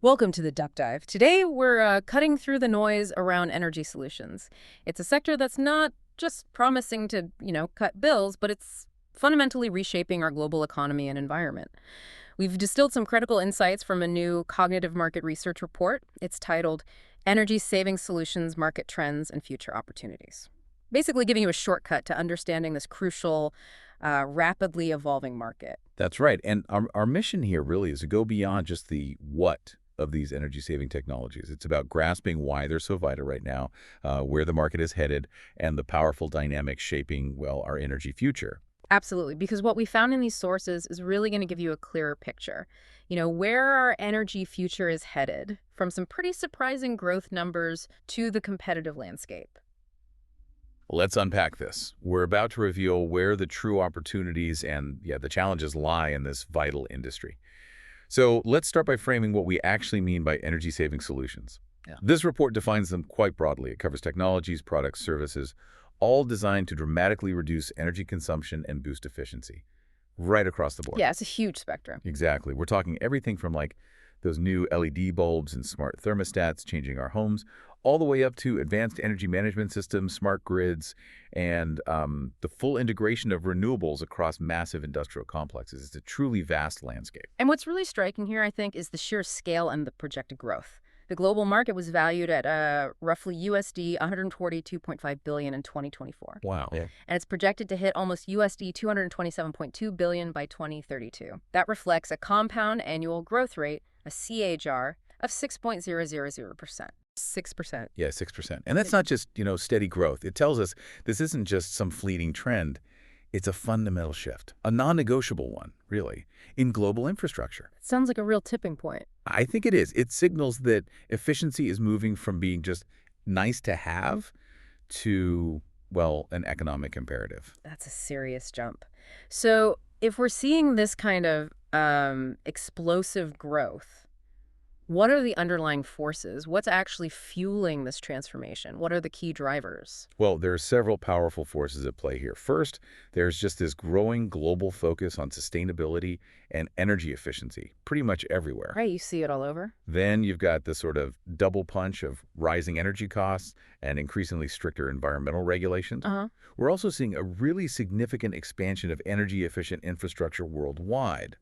Welcome to the Duck Dive. Today, we're cutting through the noise around energy solutions. It's a sector that's not just promising to, cut bills, but it's fundamentally reshaping our global economy and environment. We've distilled some critical insights from a new cognitive market research report. It's titled Energy Saving Solutions, Market Trends, and Future Opportunities. Basically giving you a shortcut to understanding this crucial, rapidly evolving market. That's right. And our mission here really is to go beyond just the what of these energy-saving technologies. It's about grasping why they're so vital right now, where the market is headed, and the powerful dynamics shaping, well, our energy future. Absolutely, because what we found in these sources is really going to give you a clearer picture. Where our energy future is headed, from some pretty surprising growth numbers to the competitive landscape. Let's unpack this. We're about to reveal where the true opportunities and, the challenges lie in this vital industry. So let's start by framing what we actually mean by energy-saving solutions. Yeah. This report defines them quite broadly. It covers technologies, products, services, all designed to dramatically reduce energy consumption and boost efficiency, right across the board. Yeah, it's a huge spectrum. Exactly. We're talking everything from like those new LED bulbs and smart thermostats changing our homes, all the way up to advanced energy management systems, smart grids, and the full integration of renewables across massive industrial complexes. It's a truly vast landscape. And what's really striking here, I think, is the sheer scale and the projected growth. The global market was valued at roughly USD 142.5 billion in 2024. Wow. Yeah. And it's projected to hit almost USD 227.2 billion by 2032. That reflects a compound annual growth rate, a CAGR, of 6.000%. 6%. Yeah, 6%. And that's not just, steady growth. It tells us this isn't just some fleeting trend. It's a fundamental shift, a non-negotiable one, really, in global infrastructure. It sounds like a real tipping point. I think it is. It signals that efficiency is moving from being just nice to have to, well, an economic imperative. That's a serious jump. So if we're seeing this kind of explosive growth, what are the underlying forces? What's actually fueling this transformation? What are the key drivers? Well, there are several powerful forces at play here. First, there's just this growing global focus on sustainability and energy efficiency pretty much everywhere. Right, you see it all over. Then you've got the sort of double punch of rising energy costs and increasingly stricter environmental regulations. We're also seeing a really significant expansion of energy-efficient infrastructure worldwide.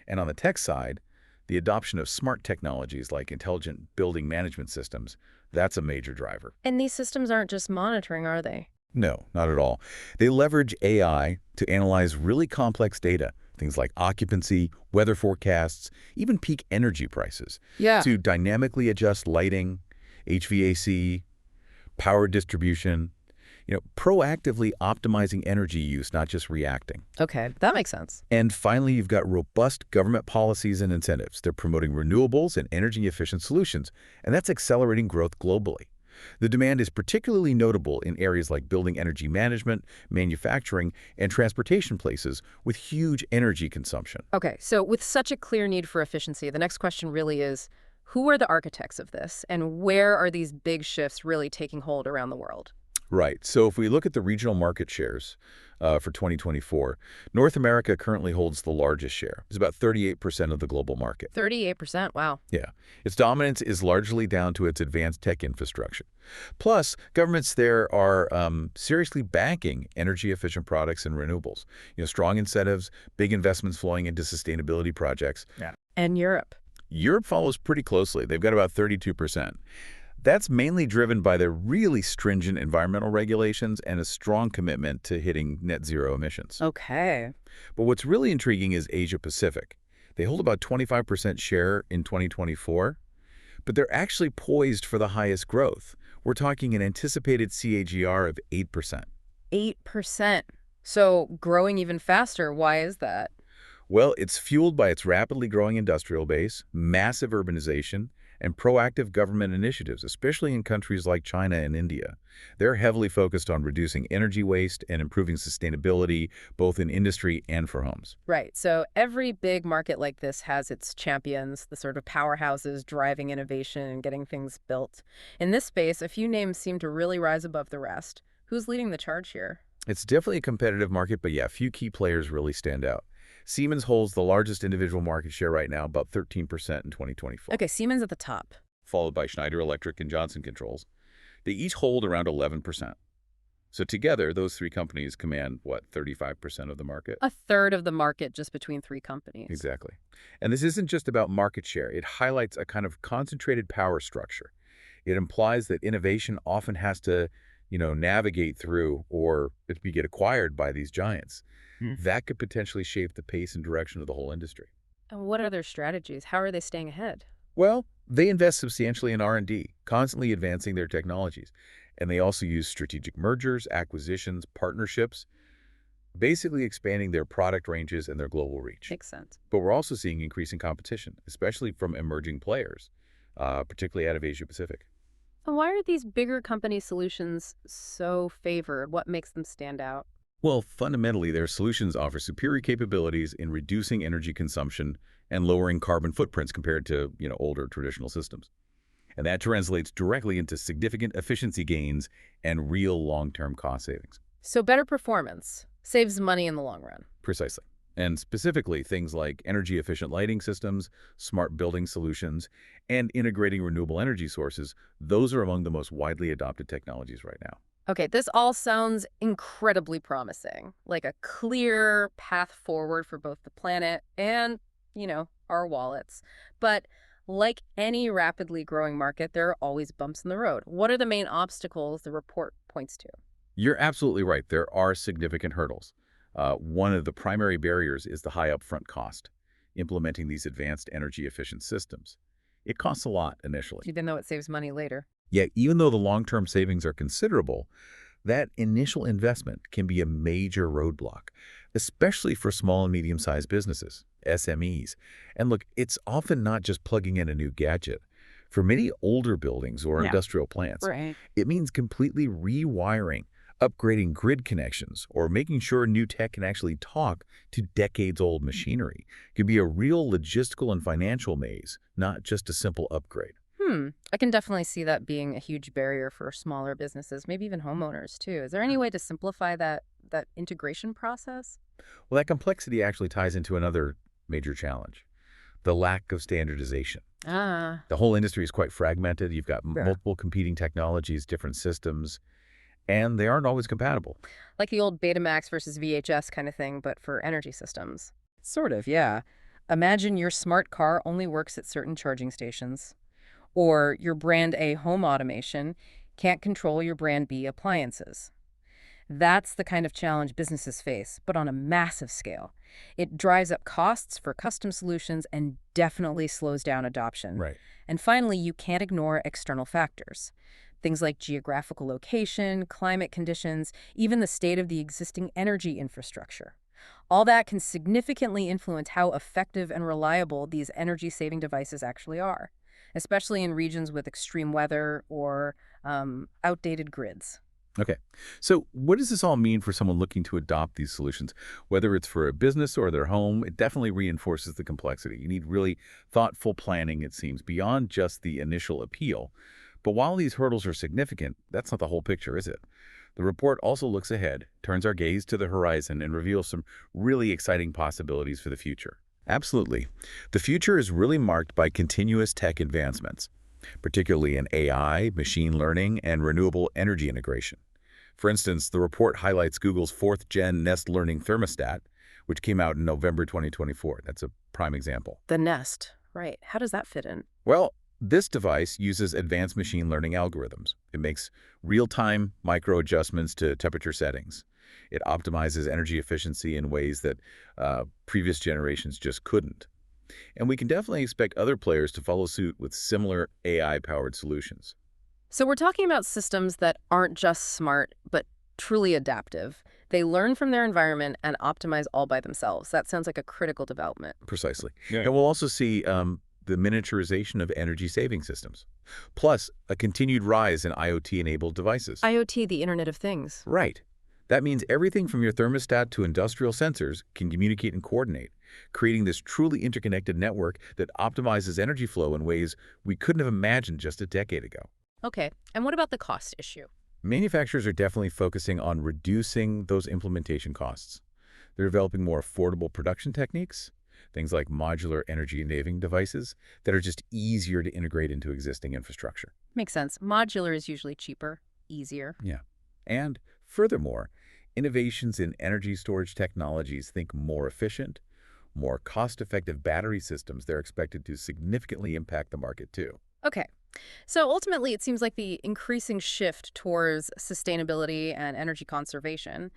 And on the tech side, the adoption of smart technologies like intelligent building management systems, that's a major driver. And these systems aren't just monitoring, are they? No, not at all. They leverage AI to analyze really complex data, things like occupancy, weather forecasts, even peak energy prices, to dynamically adjust lighting, HVAC, power distribution, proactively optimizing energy use, not just reacting. Okay, that makes sense. And finally, you've got robust government policies and incentives. They're promoting renewables and energy-efficient solutions, and that's accelerating growth globally. The demand is particularly notable in areas like building energy management, manufacturing, and transportation places with huge energy consumption. Okay, so with such a clear need for efficiency, the next question really is, who are the architects of this, and where are these big shifts really taking hold around the world? Right. So if we look at the regional market shares for 2024, North America currently holds the largest share. It's about 38% of the global market. 38%, wow. Yeah. Its dominance is largely down to its advanced tech infrastructure. Plus, governments there are seriously backing energy-efficient products and renewables. Strong incentives, big investments flowing into sustainability projects. Yeah. And Europe? Europe follows pretty closely. They've got about 32%. That's mainly driven by their really stringent environmental regulations and a strong commitment to hitting net zero emissions. Okay. But what's really intriguing is Asia Pacific. They hold about 25% share in 2024, but they're actually poised for the highest growth. We're talking an anticipated CAGR of 8%. 8%. So growing even faster. Why is that? Well, it's fueled by its rapidly growing industrial base, massive urbanization, and proactive government initiatives, especially in countries like China and India. They're heavily focused on reducing energy waste and improving sustainability, both in industry and for homes. Right. So every big market like this has its champions, the sort of powerhouses driving innovation and getting things built. In this space, a few names seem to really rise above the rest. Who's leading the charge here? It's definitely a competitive market, but yeah, a few key players really stand out. Siemens holds the largest individual market share right now, about 13% in 2024, Okay, Siemens at the top. followed by Schneider Electric and Johnson Controls. They each hold around 11%. So together, those three companies command, what, 35% of the market? A third of the market just between three companies. Exactly. And this isn't just about market share. It highlights a kind of concentrated power structure. It implies that innovation often has to, navigate through or get acquired by these giants. That could potentially shape the pace and direction of the whole industry. And what are their strategies? How are they staying ahead? Well, they invest substantially in R&D, constantly advancing their technologies. And they also use strategic mergers, acquisitions, partnerships, basically expanding their product ranges and their global reach. Makes sense. But we're also seeing increasing competition, especially from emerging players, particularly out of Asia Pacific. And why are these bigger company solutions so favored? What makes them stand out? Well, fundamentally, their solutions offer superior capabilities in reducing energy consumption and lowering carbon footprints compared to, older traditional systems. And that translates directly into significant efficiency gains and real long-term cost savings. So better performance saves money in the long run. Precisely. And specifically, things like energy-efficient lighting systems, smart building solutions, and integrating renewable energy sources, those are among the most widely adopted technologies right now. Okay, this all sounds incredibly promising, like a clear path forward for both the planet and, our wallets. But like any rapidly growing market, there are always bumps in the road. What are the main obstacles the report points to? You're absolutely right. There are significant hurdles. One of the primary barriers is the high upfront cost, implementing these advanced energy-efficient systems. It costs a lot initially. Even though it saves money later. Yet, even though the long-term savings are considerable, that initial investment can be a major roadblock, especially for small and medium-sized businesses, SMEs. And look, it's often not just plugging in a new gadget. For many older buildings or industrial plants, Right. it means completely rewiring, upgrading grid connections, or making sure new tech can actually talk to decades-old machinery. It can be a real logistical and financial maze, not just a simple upgrade. I can definitely see that being a huge barrier for smaller businesses, maybe even homeowners too. Is there any way to simplify that integration process? Well, that complexity actually ties into another major challenge, the lack of standardization. Ah, The whole industry is quite fragmented. You've got yeah. multiple competing technologies, different systems, and they aren't always compatible. Like the old Betamax versus VHS kind of thing, but for energy systems. Sort of, yeah. Imagine your smart car only works at certain charging stations, or your brand A home automation can't control your brand B appliances. That's the kind of challenge businesses face, but on a massive scale. It drives up costs for custom solutions and definitely slows down adoption. Right. And finally, you can't ignore external factors. Things like geographical location, climate conditions, even the state of the existing energy infrastructure. All that can significantly influence how effective and reliable these energy-saving devices actually are, especially in regions with extreme weather or outdated grids. Okay. So what does this all mean for someone looking to adopt these solutions? Whether it's for a business or their home, it definitely reinforces the complexity. You need really thoughtful planning, it seems, beyond just the initial appeal. But while these hurdles are significant, that's not the whole picture, is it? The report also looks ahead, turns our gaze to the horizon, and reveals some really exciting possibilities for the future. Absolutely. The future is really marked by continuous tech advancements, particularly in AI, machine learning, and renewable energy integration. For instance, the report highlights Google's fourth-gen Nest Learning thermostat, which came out in November 2024. That's a prime example. The Nest, right. How does that fit in? Well, this device uses advanced machine learning algorithms. It makes real-time micro-adjustments to temperature settings. It optimizes energy efficiency in ways that previous generations just couldn't. And we can definitely expect other players to follow suit with similar AI-powered solutions. So we're talking about systems that aren't just smart, but truly adaptive. They learn from their environment and optimize all by themselves. That sounds like a critical development. Precisely. Yeah. And we'll also see the miniaturization of energy-saving systems, plus a continued rise in IoT-enabled devices. IoT, the Internet of Things. Right. That means everything from your thermostat to industrial sensors can communicate and coordinate, creating this truly interconnected network that optimizes energy flow in ways we couldn't have imagined just a decade ago. Okay, and what about the cost issue? Manufacturers are definitely focusing on reducing those implementation costs. They're developing more affordable production techniques, things like modular energy-saving devices that are just easier to integrate into existing infrastructure. Makes sense. Modular is usually cheaper, easier. Yeah. And furthermore, innovations in energy storage technologies think more efficient, more cost-effective battery systems, they're expected to significantly impact the market too. Okay. So ultimately, it seems like the increasing shift towards sustainability and energy conservation,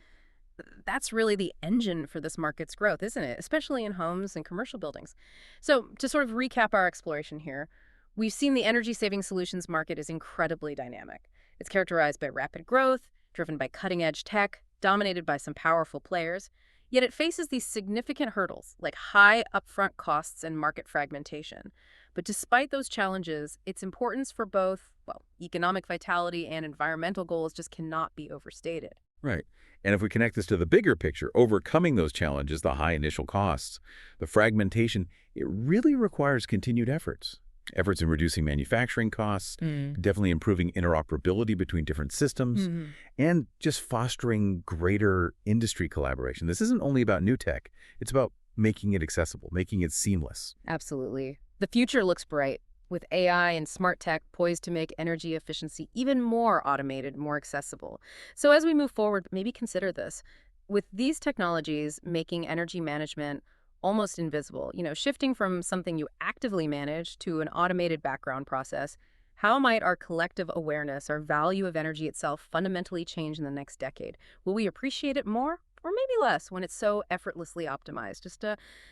that's really the engine for this market's growth, isn't it? Especially in homes and commercial buildings. So to sort of recap our exploration here, we've seen the energy saving solutions market is incredibly dynamic. It's characterized by rapid growth, driven by cutting edge tech, dominated by some powerful players. Yet it faces these significant hurdles like high upfront costs and market fragmentation. But despite those challenges, its importance for both, well, economic vitality and environmental goals just cannot be overstated. Right. And if we connect this to the bigger picture, overcoming those challenges, the high initial costs, the fragmentation, it really requires continued efforts. Efforts in reducing manufacturing costs, definitely improving interoperability between different systems, Mhm. and just fostering greater industry collaboration. This isn't only about new tech, it's about making it accessible, making it seamless. Absolutely. The future looks bright, with AI and smart tech poised to make energy efficiency even more automated, more accessible. So as we move forward, maybe consider this. With these technologies making energy management almost invisible, shifting from something you actively manage to an automated background process, how might our collective awareness, our value of energy itself fundamentally change in the next decade? Will we appreciate it more? Or maybe less when it's so effortlessly optimized? Just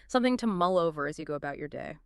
something to mull over as you go about your day.